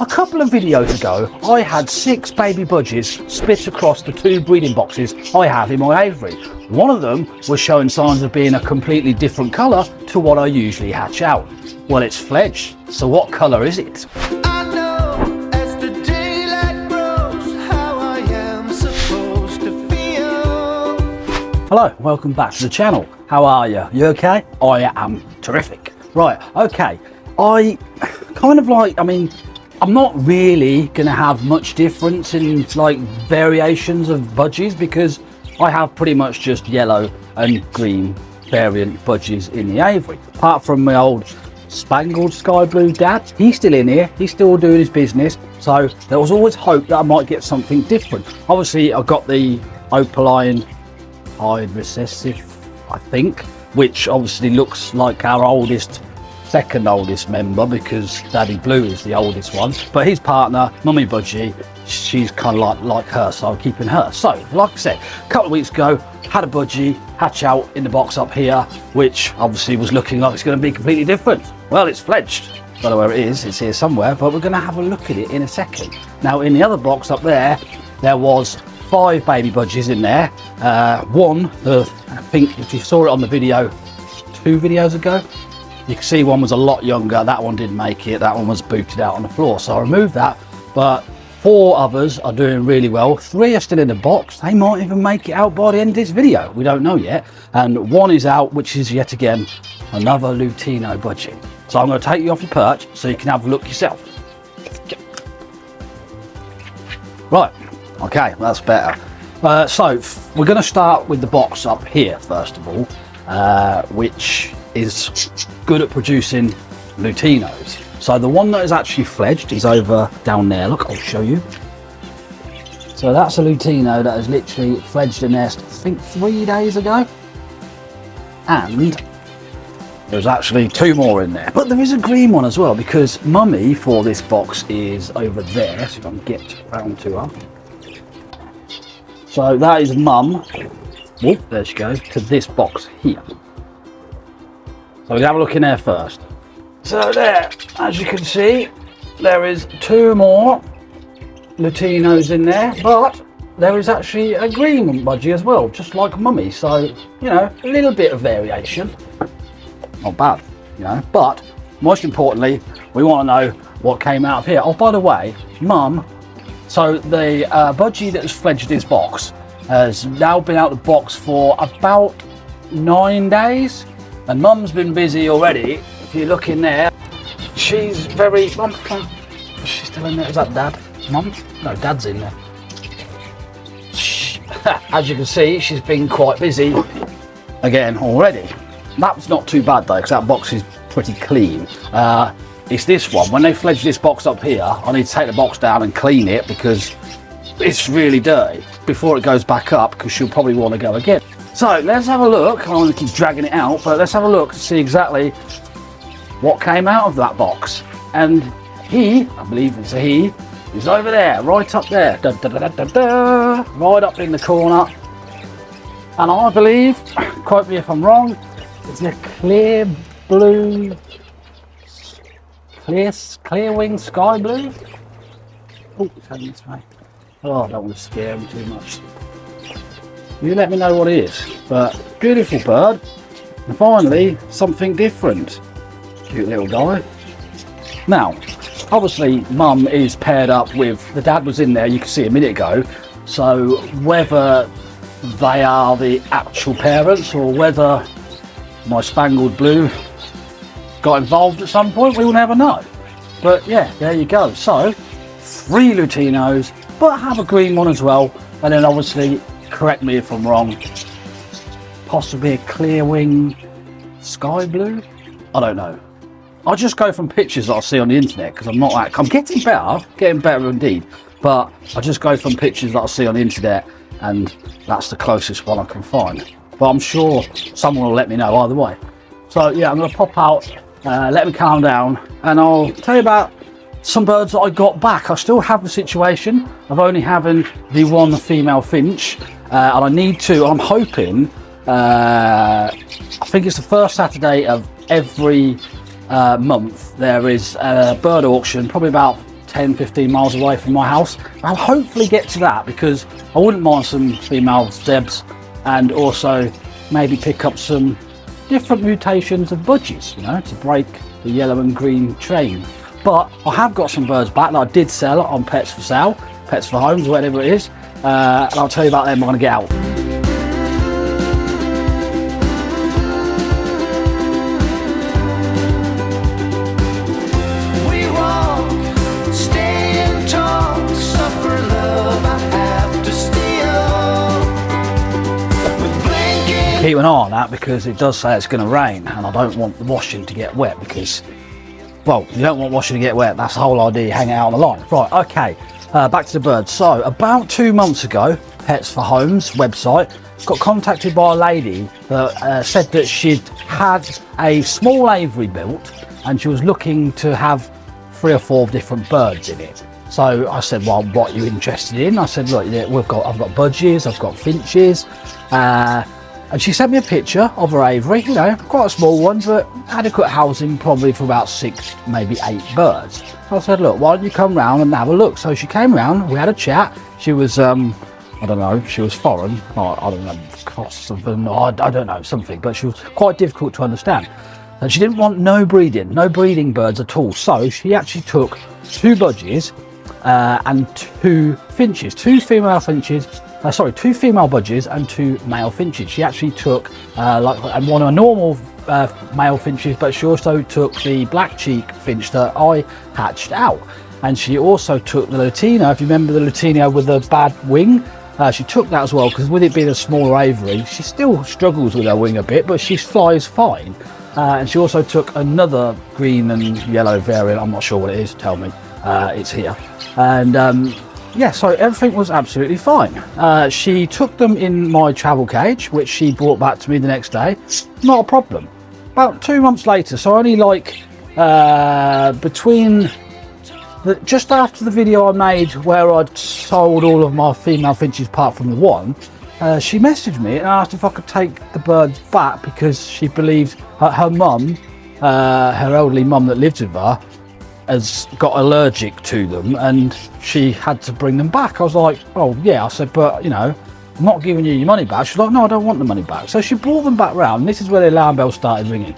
A couple of videos ago, I had 6 baby budgies split across the 2 breeding boxes I have in my aviary. One of them was showing signs of being a completely different colour to what I usually hatch out. Well, it's fledged, so what colour is it? Hello, welcome back to the channel. How are you? You okay? I am terrific. Right, okay. I'm not really going to have much difference in like variations of budgies because I have pretty much just yellow and green variant budgies in the aviary. Apart from my old spangled sky blue dad, he's still in here, he's still doing his business. So there was always hope that I might get something different. Obviously I got the opaline eyed recessive, I think, which obviously looks like our second oldest member because Daddy Blue is the oldest one, but his partner, Mummy Budgie, she's kind of like her, so I'm keeping her. So like I said, a couple of weeks ago, had a budgie hatch out in the box up here, which obviously was looking like it's going to be completely different. Well, it's fledged. Don't know where it is, it's here somewhere, but we're going to have a look at it in a second. Now in the other box up there was 5 baby budgies in there. One, I think if you saw it on the video 2 videos ago, you can see one was a lot younger. That one didn't make it. That one was booted out on the floor, so I removed that. But 4 others are doing really well. 3 are still in the box. They might even make it out by the end of this video. We don't know yet. And 1 is out, which is yet again another Lutino budgie. So I'm going to take you off your perch so you can have a look yourself. Right. Okay, that's better. So we're going to start with the box up here first of all, which is good at producing Lutinos. So the one that is actually fledged is over down there. Look, I'll show you. So that's a Lutino that has literally fledged a nest, I think 3 days ago. And there's actually 2 more in there. But there is a green one as well because Mummy for this box is over there. So if I can get round to her. So that is Mum. Oh, there she goes, to this box here. So we'll have a look in there first. So there, as you can see, there is 2 more Lutinos in there, but there is actually a green budgie as well, just like Mummy. So, you know, a little bit of variation. Not bad, you know, but most importantly, we want to know what came out of here. Oh, by the way, Mum, so the budgie that has fledged this box has now been out of the box for about 9 days. And Mum's been busy already. If you look in there, she's very... Mum, she's still in there. Is that Dad? Mum? No, Dad's in there. As you can see, she's been quite busy again already. That's not too bad though, because that box is pretty clean. It's this one. When they fledge this box up here, I need to take the box down and clean it because it's really dirty before it goes back up, because she'll probably want to go again. So let's have a look. I don't want to keep dragging it out, but let's have a look to see exactly what came out of that box. And he, I believe it's a he, is over there, right up there, da, da, da, da, da, right up in the corner. And I believe, quote me if I'm wrong, it's a clear blue, clear wing sky blue. Oh, it's heading this way. Oh, I don't want to scare him too much. You let me know what it is, but beautiful bird. And finally, something different. Cute little guy. Now, obviously, Mum is paired up with, the dad was in there, you can see a minute ago. So whether they are the actual parents or whether my spangled blue got involved at some point, we will never know. But yeah, there you go. So 3 Lutinos, but I have a green one as well. And then obviously, correct me if I'm wrong, possibly a clear wing sky blue? I don't know. I'll just go from pictures that I see on the internet because I'm getting better indeed, but I just go from pictures that I see on the internet and that's the closest one I can find. But I'm sure someone will let me know either way. So yeah, I'm going to pop out, let me calm down, and I'll tell you about some birds that I got back. I still have the situation of only having the 1 female finch, and I need to, I'm hoping, I think it's the first Saturday of every month there is a bird auction, probably about 10-15 miles away from my house. I'll hopefully get to that because I wouldn't mind some female zebs, and also maybe pick up some different mutations of budgies, you know, to break the yellow and green train. But I have got some birds back that I did sell on Pets for Sale, Pets for Homes, whatever it is, and I'll tell you about them when I get out. Keep an eye on that because it does say it's going to rain, and I don't want the washing to get wet because, well, you don't want washing to get wet. That's the whole idea, hang it out on the line. Right, okay, back to the birds. So about 2 months ago, Pets for Homes website got contacted by a lady that said that she'd had a small aviary built and she was looking to have 3 or 4 different birds in it. So I said, well, what are you interested in? I said, look, I've got budgies, I've got finches, and she sent me a picture of her aviary, you know, quite a small one, but adequate housing probably for about 6, maybe 8 birds. So I said, look, why don't you come round and have a look? So she came round, we had a chat. She was, I don't know, she was foreign, I don't know, something, I don't know, something, but she was quite difficult to understand. And she didn't want no breeding birds at all. So she actually took 2 budgies and 2 finches, 2 female finches, 2 female budgies and 2 male finches. She actually took and one of normal male finches, but she also took the black cheek finch that I hatched out. And she also took the Latino, if you remember the Latino with the bad wing, she took that as well, because with it being a smaller aviary, she still struggles with her wing a bit, but she flies fine. And she also took another green and yellow variant, I'm not sure what it is, tell me, it's here. And yeah, so everything was absolutely fine. She took them in my travel cage, which she brought back to me the next day. Not a problem. About 2 months later, so only like just after the video I made where I'd sold all of my female finches apart from the one, she messaged me and asked if I could take the birds back because she believed her mum, her elderly mum that lived with her, has got allergic to them and she had to bring them back. I was like, oh yeah. I said, but you know, I'm not giving you your money back. She's like, no, I don't want the money back. So she brought them back round, and this is where the alarm bell started ringing.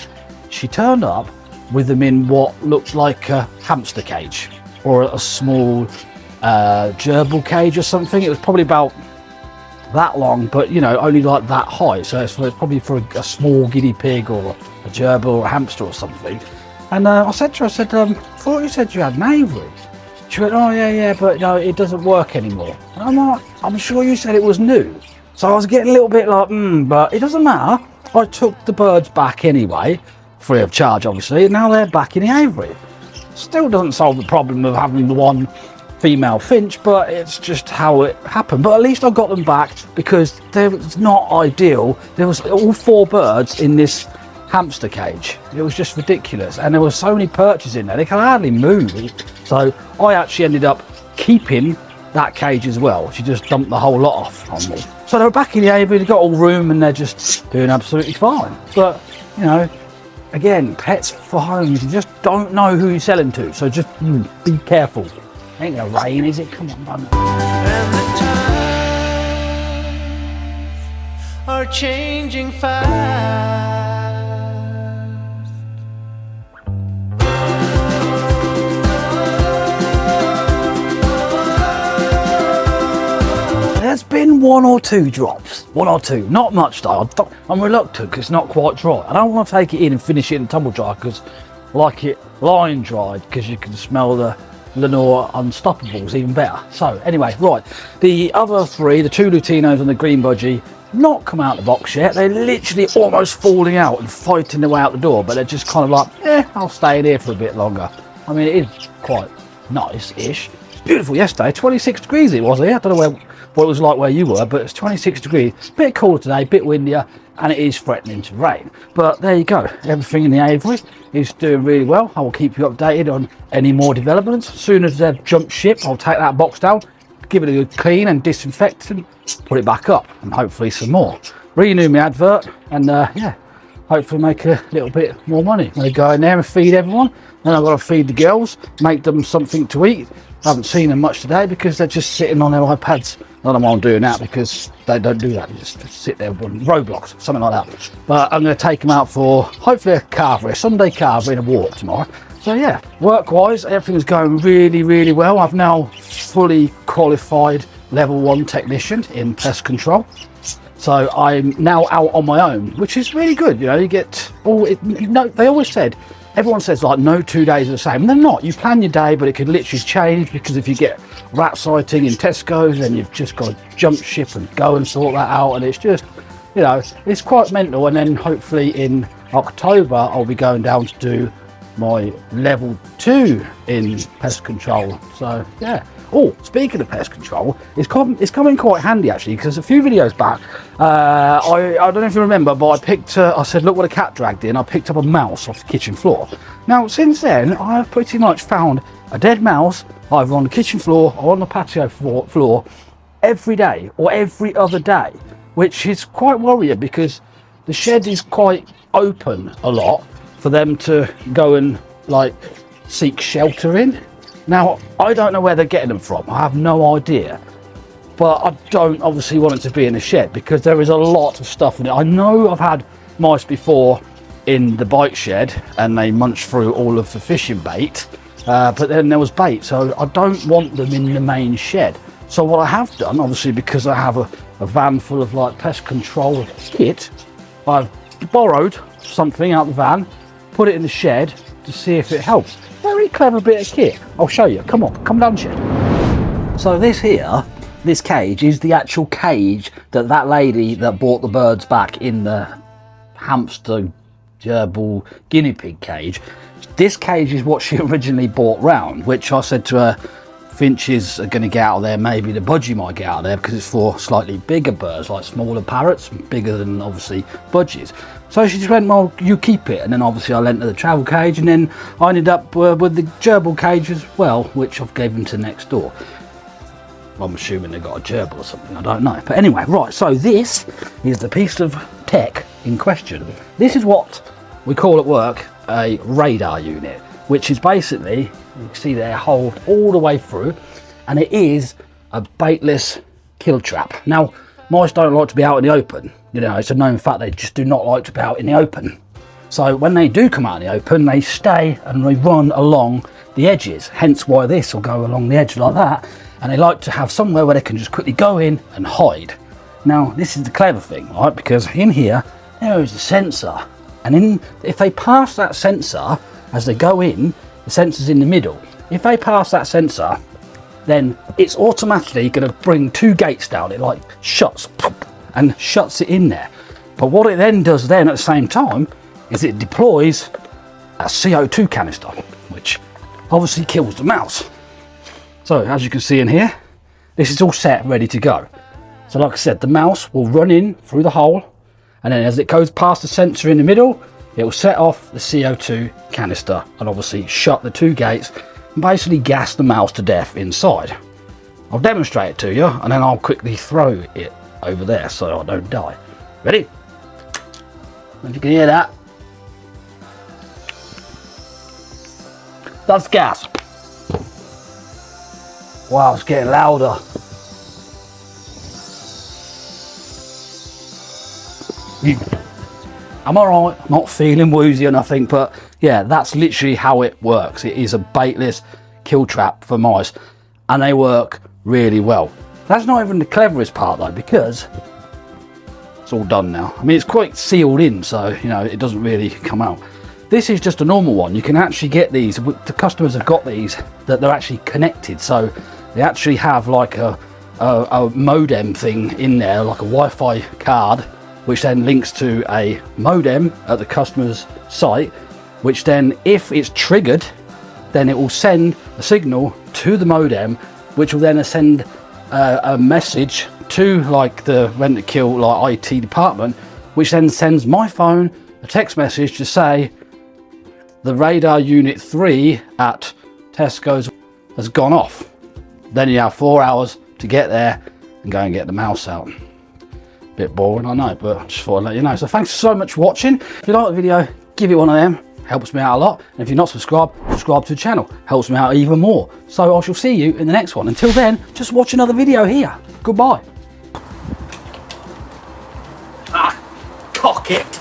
She turned up with them in what looked like a hamster cage or a small gerbil cage or something. It was probably about that long, but you know, only like that high. So it's probably for a small guinea pig or a gerbil or a hamster or something. And I said to her, I thought you said you had an aviary. She went, oh yeah, but no, it doesn't work anymore. And I'm like, I'm sure you said it was new. So I was getting a little bit like, but it doesn't matter. I took the birds back anyway, free of charge obviously, and now they're back in the aviary. Still doesn't solve the problem of having the one female finch, but it's just how it happened. But at least I got them back because it was not ideal. There was all 4 birds in this hamster cage. It was just ridiculous, and there were so many perches in there they can hardly move. So I actually ended up keeping that cage as well. She just dumped the whole lot off on me. So they were back in the aviary, they've got all room and they're just doing absolutely fine. But you know, again, Pets for Homes, you just don't know who you're selling to, so just be careful. Ain't gonna rain, is it? Come on, bud. And the times are changing fast. There's been 1 or 2 drops, 1 or 2, not much though. I'm reluctant because it's not quite dry. I don't want to take it in and finish it in tumble dry because I like it line dried because you can smell the Lenore Unstoppables even better. So anyway, right, the other 3, the 2 Lutinos and the green budgie, not come out of the box yet. They're literally almost falling out and fighting their way out the door, but they're just kind of like, I'll stay in here for a bit longer. I mean, it is quite nice-ish. Beautiful yesterday, 26 degrees it was here. I don't know what it was like where you were, but it's 26 degrees. Bit cooler today, bit windier, and it is threatening to rain. But there you go, everything in the aviary is doing really well. I will keep you updated on any more developments. As soon as they've jumped ship, I'll take that box down, give it a good clean and disinfect and put it back up, and hopefully some more. Renew my advert, and yeah, hopefully make a little bit more money. I'm going to go in there and feed everyone. Then I've got to feed the girls, make them something to eat. I haven't seen them much today because they're just sitting on their iPads. I don't know why I'm doing that, because they don't do that. They just sit there on Roblox, something like that. But I'm going to take them out for hopefully a carvery, a Sunday carvery and a walk tomorrow. So yeah, work-wise, everything's going really, really well. I've now fully qualified level 1 technician in pest control. So I'm now out on my own, which is really good. You know, you get all it. You know, they always said, everyone says like no 2 days are the same, and they're not. You plan your day, but it could literally change, because if you get rat sighting in Tesco's, then you've just got to jump ship and go and sort that out. And it's just, you know, it's quite mental. And then hopefully in October, I'll be going down to do my level 2 in pest control. So yeah. Oh, speaking of pest control, it's coming quite handy actually, because a few videos back, I don't know if you remember, but I said, look what a cat dragged in. I picked up a mouse off the kitchen floor. Now, since then, I've pretty much found a dead mouse either on the kitchen floor or on the patio floor every day or every other day, which is quite worrying, because the shed is quite open a lot for them to go and like seek shelter in. Now, I don't know where they're getting them from. I have no idea. But I don't obviously want it to be in a shed, because there is a lot of stuff in it. I know I've had mice before in the bike shed and they munched through all of the fishing bait. But then there was bait, so I don't want them in the main shed. So what I have done, obviously because I have a van full of like pest control kit, I've borrowed something out of the van, put it in the shed to see if it helps. Very clever bit of kit. I'll show you. Come on, come down the shed. So this here, this cage is the actual cage that lady that bought the birds back in the hamster gerbil guinea pig cage. This cage is what she originally bought round, which I said to her, finches are going to get out of there, maybe the budgie might get out of there, because it's for slightly bigger birds, like smaller parrots, bigger than obviously budgies. So she just went, well, you keep it. And then obviously I lent her the travel cage, and then I ended up with the gerbil cage as well, which I've given to next door. I'm assuming they got a gerbil or something, I don't know. But anyway, right, so this is the piece of tech in question. This is what we call at work a radar unit, which is basically, you can see there, hold all the way through, and it is a baitless kill trap. Now, mice don't like to be out in the open. You know, it's a known fact, they just do not like to be out in the open. So when they do come out in the open, they stay and they run along the edges, hence why this will go along the edge like that, and they like to have somewhere where they can just quickly go in and hide. Now, this is the clever thing, right? Because in here, there is a sensor, and if they pass that sensor as they go in, the sensor's in the middle. If they pass that sensor, then it's automatically going to bring 2 gates down. It like shuts and shuts it in there. But what it then does then at the same time is it deploys a CO2 canister, which obviously kills the mouse. So as you can see in here, this is all set, ready to go. So like I said, the mouse will run in through the hole, and then as it goes past the sensor in the middle, it will set off the CO2 canister and obviously shut the 2 gates and basically gas the mouse to death inside. I'll demonstrate it to you, and then I'll quickly throw it over there so I don't die. Ready? If you can hear that, that's gas. Wow, it's getting louder. I'm alright, I'm not feeling woozy or nothing, but yeah, that's literally how it works. It is a baitless kill trap for mice, and they work really well. That's not even the cleverest part though, because it's all done now. I mean, it's quite sealed in, so you know, it doesn't really come out. This is just a normal one. You can actually get these, the customers have got these, that they're actually connected, so they actually have like a modem thing in there, like a Wi-Fi card, which then links to a modem at the customer's site, which then, if it's triggered, then it will send a signal to the modem, which will then send a message to like the rent-a-kill like IT department, which then sends my phone a text message to say the radar unit 3 at Tesco's has gone off. Then you have 4 hours to get there and go and get the mouse out. Bit boring, I know, but I just thought I'd let you know. So thanks so much for watching. If you like the video, give it one of them. Helps me out a lot. And if you're not subscribed, subscribe to the channel. Helps me out even more. So I shall see you in the next one. Until then, just watch another video here. Goodbye. Ah, cock it.